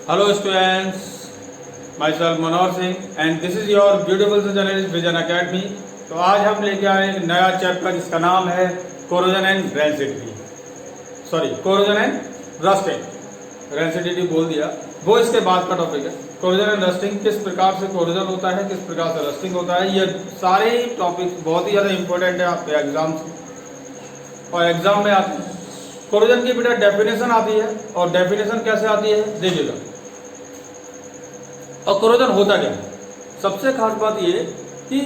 Hello students, myself Manohar Singh and this is your beautiful journalist vision academy. तो आज हम लेके आए एक नया चैप्टर जिसका नाम है corrosion and rancidity, corrosion and rusting. Rancidity बोल दिया, वो इसके बाद का टॉपिक है। कोरोजन एंड रस्टिंग, किस प्रकार से कोरोजन होता है, किस प्रकार से रस्टिंग होता है, ये सारे टॉपिक बहुत ही ज़्यादा इंपॉर्टेंट है आपके एग्जाम से और एग्जाम में आते हैं। कोरोजन की बेटा डेफिनेशन आती है और डेफिनेशन कैसे आती है देखिएगा। और कोरोजन होता क्या है, सबसे खास बात ये कि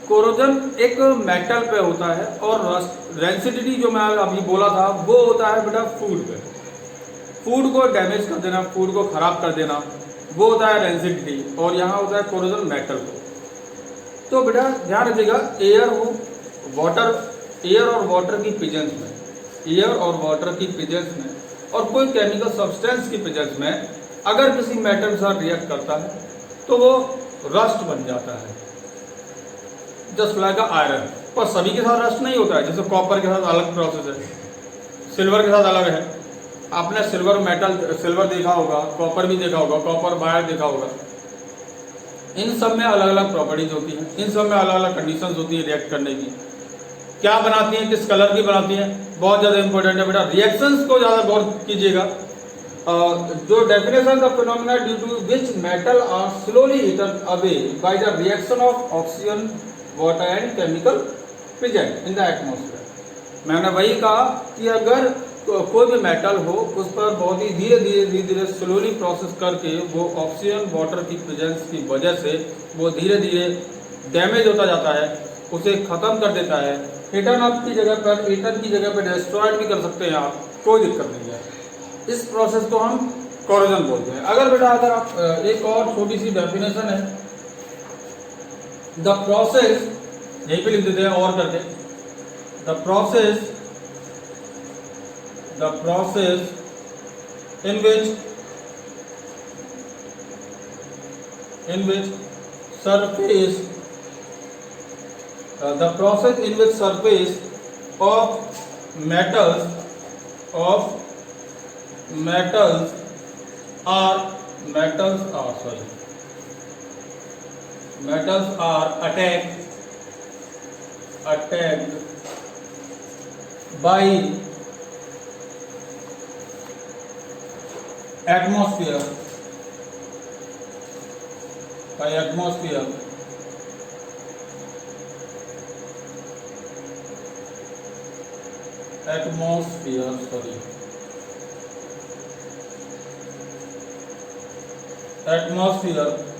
कोरोजन एक मेटल पे होता है और रेंसिडिटी जो मैं अभी बोला था वो होता है बेटा फूड पे। फूड को डैमेज कर देना, फूड को खराब कर देना, वो होता है रेंसिडिटी। और यहाँ होता है कोरोजन मेटल को। तो बेटा ध्यान रखिएगा, एयर और वाटर की प्रेजेंस में, एयर और वाटर की प्रेजेंस में और कोई केमिकल सब्सटेंस की प्रेजेंस में अगर किसी मेटल के साथ रिएक्ट करता है तो वो रस्ट बन जाता है, जस्ट लाइक आयरन। पर सभी के साथ रस्ट नहीं होता है, जैसे कॉपर के साथ अलग प्रोसेस है, सिल्वर के साथ अलग है। आपने सिल्वर देखा होगा, कॉपर भी देखा होगा, कॉपर वायर देखा होगा। इन सब में अलग अलग प्रॉपर्टीज होती हैं, इन सब में अलग अलग कंडीशंस होती है रिएक्ट करने की। क्या बनाती हैं, किस कलर की बनाती हैं, बहुत ज़्यादा इंपॉर्टेंट है बेटा। रिएक्शंस को ज़्यादा गौर कीजिएगा। जो definition of phenomena due to which metal are slowly eaten away by the reaction of oxygen, water and chemical present in the atmosphere. मैंने वही कहा कि अगर कोई भी मेटल हो उस पर बहुत ही धीरे धीरे स्लोली प्रोसेस करके वो ऑक्सीजन वाटर की प्रेजेंस की वजह से वो धीरे धीरे डैमेज होता जाता है, उसे खत्म कर देता है। ईटन अप की जगह पर, ईटन की जगह पर डिस्ट्रॉयड भी कर सकते हैं आप, कोई दिक्कत नहीं है। इस प्रोसेस को हम कोरोजन बोलते हैं। अगर आप एक और छोटी सी डेफिनेशन है, द प्रोसेस, यहीं पे लिख देते हैं और करके, the process in which surface the process in which surface of metals are attacked by atmosphere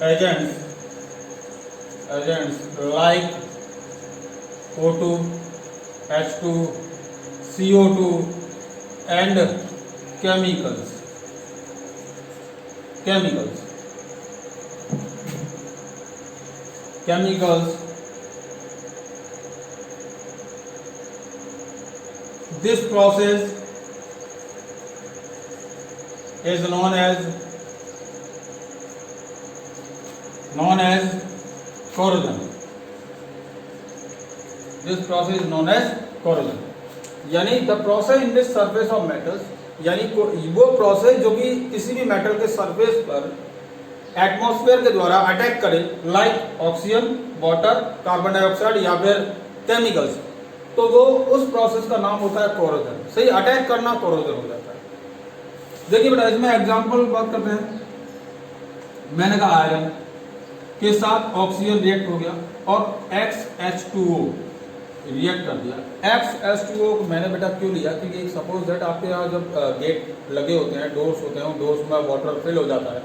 agents like O2, H2, CO2 and chemicals. This process is known as corrosion. This process is known as corrosion. यानी the process in which surface of metals, यानी वो process जो कि किसी भी metal के surface पर atmosphere के द्वारा अटैक करे, like oxygen, water, carbon dioxide या फिर केमिकल्स, तो वो उस प्रोसेस का नाम होता है कोरोजन। सही, अटैक करना कोरोजन हो जाता है। देखिए बेटा, इसमें एग्जांपल बात करते हैं। मैंने कहा आयरन के साथ ऑक्सीजन रिएक्ट हो गया और XH2O रिएक्ट कर दिया। XH2O को मैंने बेटा क्यों लिया, क्योंकि सपोज दैट आपके यहाँ जब गेट लगे होते हैं, डोर्स होते हैं, डोर्स में वाटर फिल हो जाता है,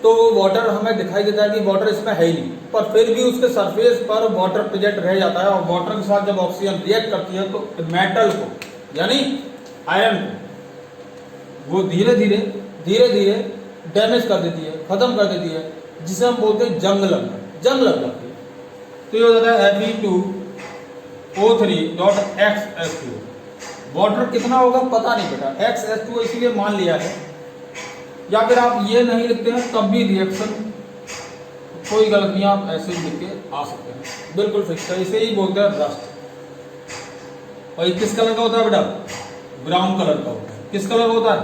तो वो वाटर हमें दिखाई देता है कि वाटर इसमें है ही नहीं, पर फिर भी उसके सरफेस पर वाटर प्रेजेंट रह जाता है। और वाटर के साथ जब ऑक्सीजन रिएक्ट करती है तो मेटल को, यानी आयरन को, वो धीरे धीरे डैमेज कर देती है, खत्म कर देती है, जिसे हम बोलते हैं जंग लग जाती है। तो ये हो जाता है Fe2O3.XH2। वाटर कितना होगा पता नहीं बेटा, XH2 इसीलिए मान लिया है, या फिर आप ये नहीं लिखते हैं तब भी रिएक्शन, कोई गलतियां आप ऐसे ही लिख के आ सकते हैं, बिल्कुल फिक्स है। इसे ही बोलते हैं रस्ट। और ये किस कलर का होता है बेटा, ब्राउन कलर का होता है। किस कलर का होता है,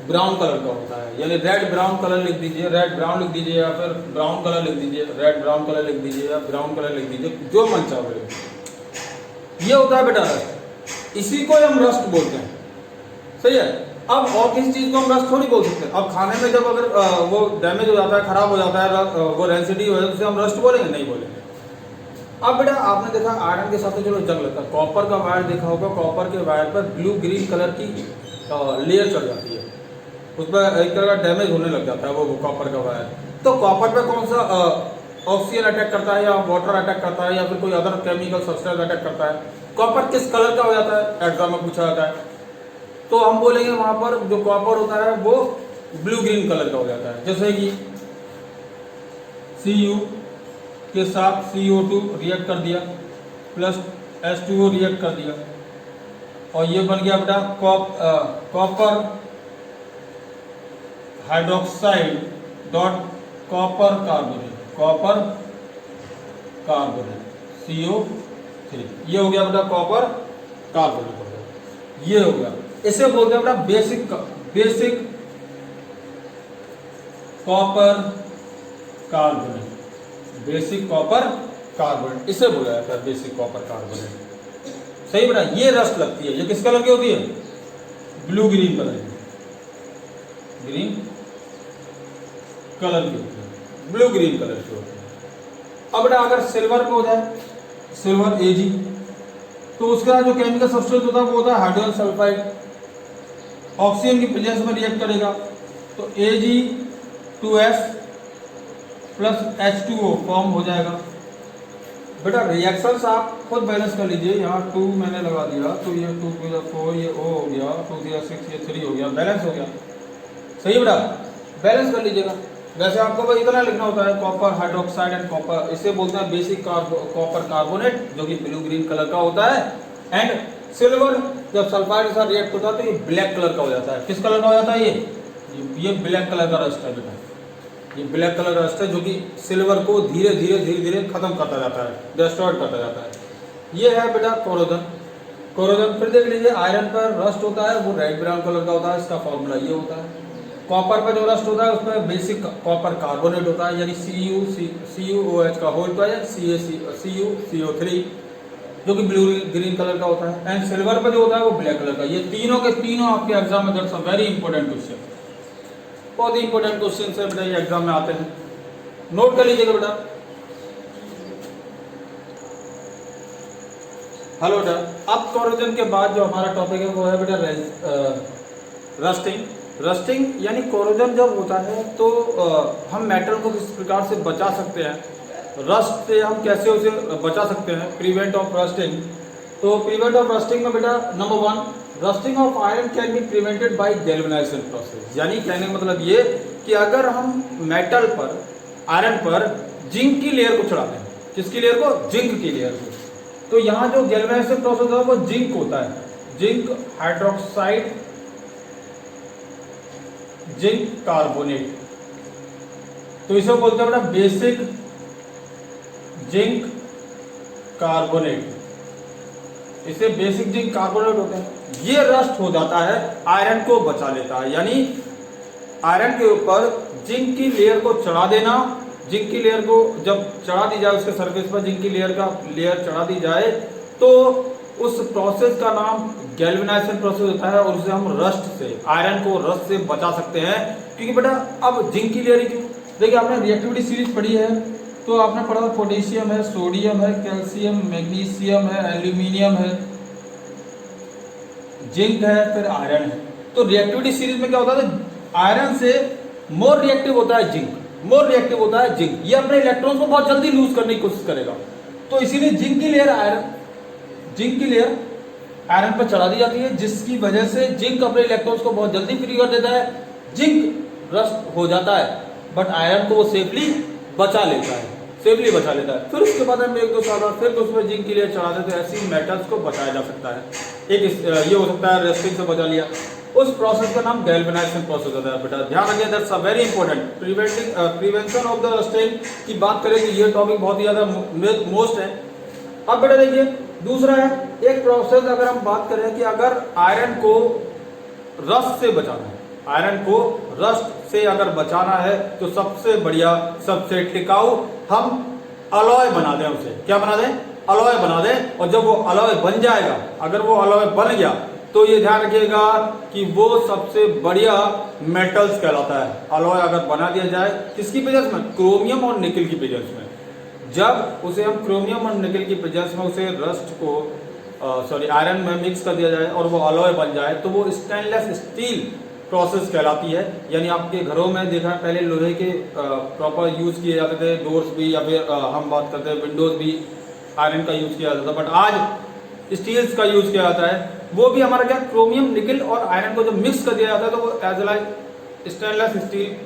ब्राउन कलर का होता है, यानी रेड ब्राउन कलर लिख दीजिए, रेड ब्राउन लिख दीजिए, या फिर ब्राउन कलर लिख दीजिए, रेड ब्राउन कलर लिख दीजिए, या ब्राउन कलर लिख दीजिए, जो मन चाहे। ये होता है बेटा रस्ट, इसी को हम रस्ट बोलते हैं, सही है। अब और किसी चीज को हम रस्ट थोड़ी बोल सकते हैं। अब खाने में जब अगर वो डैमेज हो जाता है, खराब हो जाता है, वो रेंसिडी हो जाती है, उसे हम रस्ट बोलेंगे? नहीं बोलेंगे। अब बेटा आपने देखा आयरन के साथ तो चलो जंग लगता है, कॉपर का वायर देखा होगा, कॉपर के वायर पर ब्लू ग्रीन कलर की लेयर चढ़ जाती है, उस पर एक तरह का डैमेज होने लग जाता है वो कॉपर का वायर। तो कॉपर पे कौन सा ऑक्सीजन अटैक करता है, या वाटर अटैक करता है, या फिर कोई अदर केमिकल सब्सटेंस अटैक करता है? कॉपर किस कलर का हो जाता है, एग्जाम में पूछा जाता है। तो हम बोलेंगे वहां पर जो कॉपर होता है वो ब्लू ग्रीन कलर का हो जाता है। जैसे कि Cu के साथ CO2 रिएक्ट कर दिया, प्लस H2O रिएक्ट कर दिया, और ये बन गया बेटा copper hydroxide dot copper carbonate, copper carbonate CO3। ये हो गया बेटा कॉपर कार्बोनेट हो गया, ये हो गया। इसे बोलते हैं बेटा basic copper carbonate, basic copper carbonate, इसे बोला जाता है बेसिक कॉपर कार्बोनेट, सही बेटा। ये रस्ट लगती है, ये किस कलर की होती है? ब्लू ग्रीन कलर की, ग्रीन कलर की होती है, ब्लू ग्रीन कलर की होती है। अब बेटा अगर सिल्वर को हो जाए, सिल्वर Ag, तो उसका जो केमिकल सब्सटेंस होता है वो होता है हाइड्रोजन सल्फाइड, ऑक्सीजन की प्रेजेंस में रिएक्ट करेगा, तो Ag2S प्लस H2O फॉर्म हो जाएगा। बेटा रिएक्शंस आप खुद बैलेंस कर लीजिए, यहाँ 2 मैंने लगा दिया, तो ये 2 3 4, ये O हो गया, 2 3 6, ये 3 हो गया, बैलेंस हो गया, सही है बेटा, बैलेंस कर लीजिएगा। वैसे आपको बस इतना लिखना होता है, कॉपर हाइड्रोक्साइड एंड कॉपर, इसे बोलते हैं बेसिक कॉपर कार्बोनेट, जो कि ब्लू ग्रीन कलर का होता है। एंड सिल्वर जब सल्फाइड के साथ रिएक्ट होता है तो ये ब्लैक कलर का हो जाता है। किस कलर का हो जाता है? ये ब्लैक कलर का रस्ट है बेटा, ये ब्लैक कलर का रस्ट है, जो कि सिल्वर को धीरे धीरे खत्म करता जाता है, डिस्ट्रॉय करता जाता है। ये है बेटा कोरोजन। कोरोजन फिर देख लीजिए, आयरन पर रस्ट होता है वो रेड ब्राउन कलर का होता है, इसका फॉर्मूला ये होता है। कॉपर पर जो रस्ट होता है उसमें बेसिक कॉपर कार्बोनेट होता है, यानी CuOH का होल टू है, CuCO3, जो कि ब्लू ग्रीन कलर का होता है। एंड सिल्वर पर जो होता है वो ब्लैक कलर का। ये तीनों के तीनों आपके एग्जाम में that's a very important question, बहुत ही इंपॉर्टेंट क्वेश्चन है बेटा, ये एग्जाम में आते हैं, नोट कर लीजिएगा बेटा। हेलो बेटा, अब कोरोजन के बाद जो हमारा टॉपिक है वो है बेटा रस्टिंग। रस्टिंग यानी कोरोजन जब होता है तो हम मेटल को किस प्रकार से बचा सकते हैं, रस्ट से हम कैसे उसे बचा सकते हैं, प्रिवेंट ऑफ रस्टिंग। तो प्रिवेंट ऑफ रस्टिंग में बेटा number 1, rusting of iron can be prevented by galvanisation process. यानी कहने का मतलब ये कि अगर हम मेटल पर, आयरन पर जिंक की लेयर को चढ़ा दें, किसकी लेयर को? जिंक की लेयर को, तो यहाँ जो गैल्वेनाइजेशन प्रोसेस होता है वो जिंक होता है, जिंक हाइड्रोक्साइड जिंक कार्बोनेट, तो इसे बोलते हैं बेटा बेसिक जिंक कार्बोनेट, इसे बेसिक जिंक कार्बोनेट होते हैं। ये रस्ट हो जाता है, आयरन को बचा लेता है, यानी आयरन के ऊपर जिंक की लेयर को चढ़ा देना, जिंक की लेयर को जब चढ़ा दी जाए, उसके सरफेस पर जिंक की लेयर चढ़ा दी जाए, तो उस प्रोसेस का नाम गैल्वेनाइजेशन प्रोसेस होता है, और उसे हम रस्ट से, आयरन को रस्ट से बचा सकते हैं। क्योंकि बेटा अब जिंक की लेयर क्यों, देखिए आपने रिएक्टिविटी सीरीज पढ़ी है तो आपने पढ़ा पोटेशियम है, सोडियम है, कैल्शियम, मैग्नीशियम है, एल्यूमिनियम है, जिंक है, फिर आयरन है। तो रिएक्टिविटी सीरीज में क्या होता है, आयरन से मोर रिएक्टिव होता है जिंक, मोर रिएक्टिव होता है जिंक, ये अपने इलेक्ट्रॉन को बहुत जल्दी लूज करने की कोशिश करेगा, तो इसीलिए जिंक की लेयर आयरन पर चढ़ा दी जाती है, जिसकी वजह से जिंक अपने इलेक्ट्रॉन्स को बहुत जल्दी फ्री कर देता है, जिंक रस्ट हो जाता है, बट आयरन को वो सेफली बचा लेता है, सेफली बचा लेता है। फिर उसके बाद हम 1-2 साल बाद फिर उसमें जिंक की लेयर चढ़ा देते हैं, ऐसी मेटल्स को बचाया जा सकता है। एक ये हो सकता है रस्टिंग से बचा लिया, उस प्रोसेस का नाम गैल्वेनाइजेशन प्रोसेस होता है। बेटा ध्यान रखिए, that's a very important, prevention of the rusting की बात करें कि ये टॉपिक बहुत ही ज्यादा मोस्ट है। अब बेटा देखिए दूसरा है एक प्रोसेस, अगर हम बात करें कि अगर आयरन को रस्ट से बचाना है, आयरन को रस्ट से अगर बचाना है तो सबसे बढ़िया, सबसे टिकाऊ हम अलॉय बना दें उसे। क्या बना दें? अलॉय बना दें। और जब वो अलॉय बन जाएगा, अगर वो अलॉय बन गया तो ये ध्यान रखिएगा कि वो सबसे बढ़िया मेटल्स कहलाता है। अलॉय अगर बना दिया जाए किसकी प्रेजेंस में? क्रोमियम और निकल की प्रेजेंस में। जब उसे हम क्रोमियम और निकल की प्रेजेंस में उसे रस्ट को आयरन में मिक्स कर दिया जाए और वो अलॉय बन जाए तो वो स्टेनलेस स्टील प्रोसेस कहलाती है। यानी आपके घरों में देखा पहले लोहे के प्रॉपर यूज किए जाते थे, डोर्स भी, या फिर हम बात करते हैं विंडोज भी आयरन का यूज किया जाता था, बट आज स्टील्स का यूज किया जाता है। वो भी हमारा क्या, क्रोमियम, निकल और आयरन को जब मिक्स कर दिया जाता है तो वो एज लाइक स्टेनलेस स्टील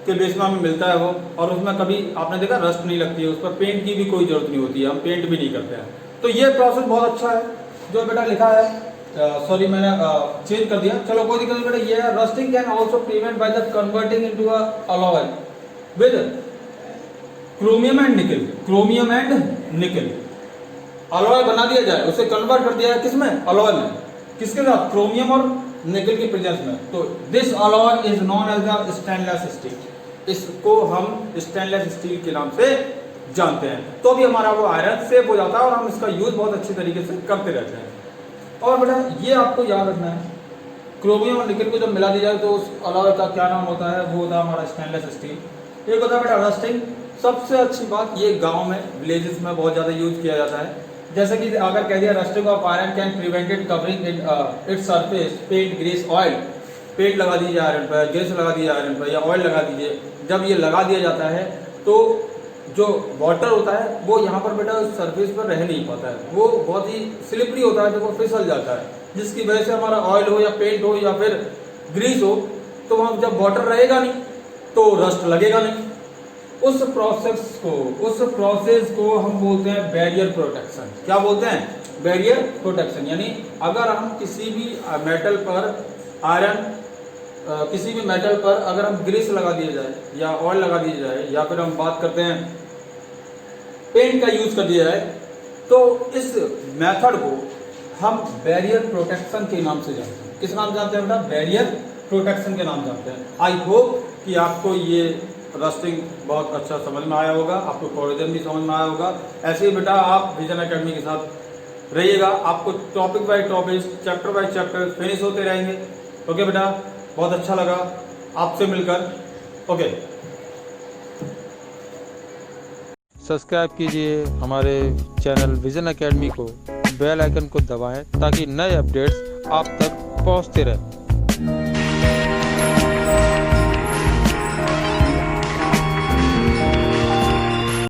के बेस में हमें मिलता है वो। और उसमें कभी आपने देखा रस्ट नहीं लगती है, उस पर पेंट की भी कोई जरूरत नहीं होती है, हम पेंट भी नहीं करते हैं। तो ये प्रोसेस बहुत अच्छा है जो बेटा लिखा है। सॉरी मैंने चेंज कर दिया, चलो कोई दिक्कत नहीं बेटा। ये है rusting can also prevent by the converting into a alloy with chromium and निकल। क्रोमियम एंड निकल अलॉय बना दिया जाए, उसे कन्वर्ट कर दिया है किसमें? अलॉय में। किसके साथ? क्रोमियम और निकल की प्रेजेंस में। तो this alloy is known as the stainless steel. इसको हम स्टेनलेस स्टील के नाम से जानते हैं। तो भी हमारा वो आयरन सेव हो जाता है और हम इसका यूज बहुत अच्छी तरीके से करते रहते हैं। और बेटा ये आपको याद रखना है, क्रोमियम और निकल को जब मिला दिया जाए तो उस अलॉय का क्या नाम होता है? वो होता है हमारा स्टेनलेस स्टील। एक होता है बेटा रस्टिंग। सबसे अच्छी बात, ये गांव में, विलेजेस में बहुत ज्यादा यूज किया जाता है। जैसे कि अगर कह दिया rusting of iron can prevented covering its surface paint, grease, oil. Paint लगा दीजिए आयरन पर, ग्रीस लगा दीजिए आयरन पर, या ऑयल लगा दीजिए। जब ये लगा दिया जाता है तो जो वाटर होता है वो यहाँ पर बेटा सरफेस पर रह नहीं पाता है, वो बहुत ही स्लिपरी होता है तो वो फिसल जाता है, जिसकी वजह से हमारा ऑयल हो या पेंट हो या फिर ग्रीस हो तो वहाँ जब वाटर रहेगा नहीं तो रस्ट लगेगा नहीं। उस प्रोसेस को हम बोलते हैं बैरियर प्रोटेक्शन। क्या बोलते हैं? Barrier protection. यानी अगर हम किसी भी मेटल पर किसी भी मेटल पर अगर हम ग्रीस लगा दिया जाए या ऑयल लगा दिया जाए या फिर हम बात करते हैं पेंट का यूज कर दिया जाए तो इस मेथड को हम बैरियर प्रोटेक्शन के नाम से जानते हैं। किस नाम जानते हैं बेटा? बैरियर प्रोटेक्शन के नाम जानते हैं। आई होप कि आपको ये रस्टिंग बहुत अच्छा समझ में आया होगा, आपको कोरिजन भी समझ में आया होगा। ऐसे ही बेटा आप विजन एकेडमी के साथ रहिएगा, आपको topic by topic, chapter by chapter finish होते रहेंगे। ओके बेटा, बहुत अच्छा लगा आपसे मिलकर। ओके, सब्सक्राइब कीजिए हमारे चैनल विजन एकेडमी को, बेल आइकन को दबाएं ताकि नए अपडेट्स आप तक पहुंचते रहें।